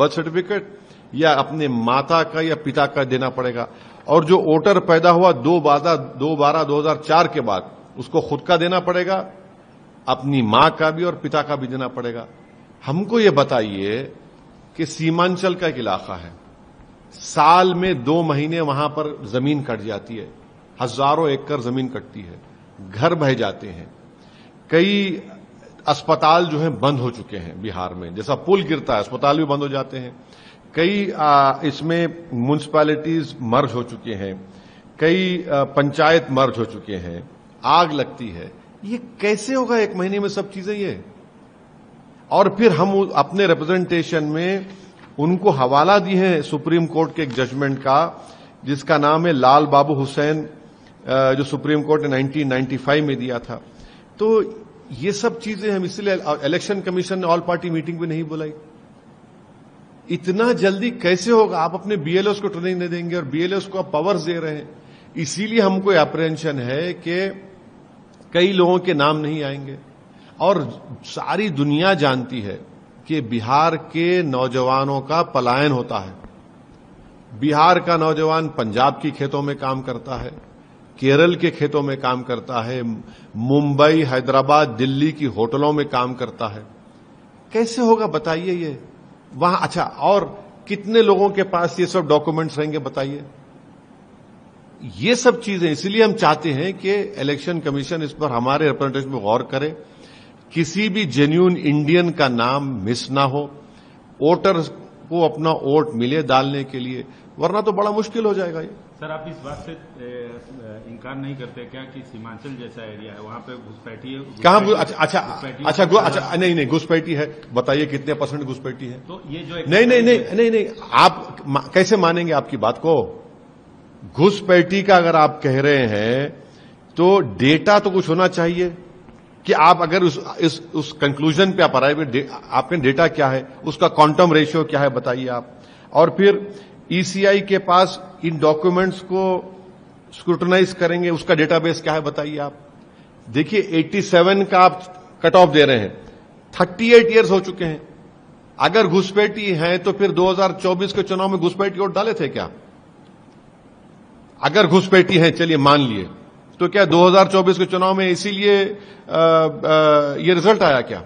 Birth certificate या अपने माता का या पिता का देना पड़ेगा। और जो वोटर पैदा हुआ 2/12/2004 के बाद, उसको खुद का देना पड़ेगा, अपनी मां का भी और पिता का भी देना पड़ेगा। हमको ये बताइए कि सीमांचल का एक इलाका है, साल में 2 महीने वहां पर जमीन कट जाती है, हजारों एकड़ जमीन कटती है, घर बह जाते हैं, कई अस्पताल जो हैं बंद हो चुके हैं बिहार में, जैसा पुल गिरता है अस्पताल भी बंद हो जाते हैं, कई इसमें म्युनिसिपैलिटीज मर्ज हो चुके हैं, कई पंचायत मर्ज हो चुके हैं, आग लगती है। ये कैसे होगा 1 महीने में सब चीजें ये? और फिर हम अपने रिप्रेजेंटेशन में उनको हवाला दी है सुप्रीम कोर्ट के एक जजमेंट का, जिसका नाम है लाल बाबू हुसैन, जो सुप्रीम कोर्ट ने 1995 में दिया था। तो ये सब चीजें हम इसलिए इलेक्शन कमीशन ने ऑल पार्टी मीटिंग भी नहीं बुलाई। इतना जल्दी कैसे होगा? आप अपने बीएलओस को ट्रेनिंग नहीं देंगे और बीएलओस को आप पावर्स दे रहे हैं। इसीलिए हमको अप्रेहेंशन है कि कई लोगों के नाम नहीं आएंगे। और सारी दुनिया जानती है कि बिहार के नौजवानों का पलायन होता है। बिहार का नौजवान पंजाब की खेतों में काम करता है, केरल के खेतों में काम करता है, मुंबई, हैदराबाद, दिल्ली की होटलों में काम करता है। कैसे होगा बताइए ये वहां? अच्छा, और कितने लोगों के पास ये सब डॉक्यूमेंट्स रहेंगे बताइए? ये सब चीजें इसलिए हम चाहते हैं कि इलेक्शन कमीशन इस पर हमारे रिप्रेजेंटेशन में गौर करे, किसी भी जेन्युइन इंडियन का नाम मिस ना हो, वोटर्स को अपना वोट मिले डालने के लिए, वरना तो बड़ा मुश्किल हो जाएगा ये। सर, आप इस बात से इनकार नहीं करते क्या कि सीमांचल जैसा एरिया है वहां पे घुसपैठी है? कहां? अच्छा, नहीं घुसपैठी है। बताइए कितने % घुसपैठी है? तो ये जो नहीं, आप कैसे मानेंगे आपकी बात को? घुसपैठी का अगर आप कह रहे हैं तो डेटा तो कुछ होना चाहिए कि आप अगर उस कंक्लूजन पे आप आए, आपके डेटा क्या है, उसका क्वांटम रेशियो क्या है बताइए आप। और फिर ईसीआई के पास इन डॉक्यूमेंट्स को स्क्रूटनाइज करेंगे, उसका डेटाबेस क्या है बताइए आप। देखिए 87 का आप कट ऑफ दे रहे हैं, 38 इयर्स हो चुके हैं। अगर घुसपैठी है तो फिर 2024 के चुनाव में घुसपैठी वोट डाले थे क्या? अगर घुसपैठी है, चलिए मान लिए, तो क्या 2024 के चुनाव में इसीलिए ये रिजल्ट आया क्या?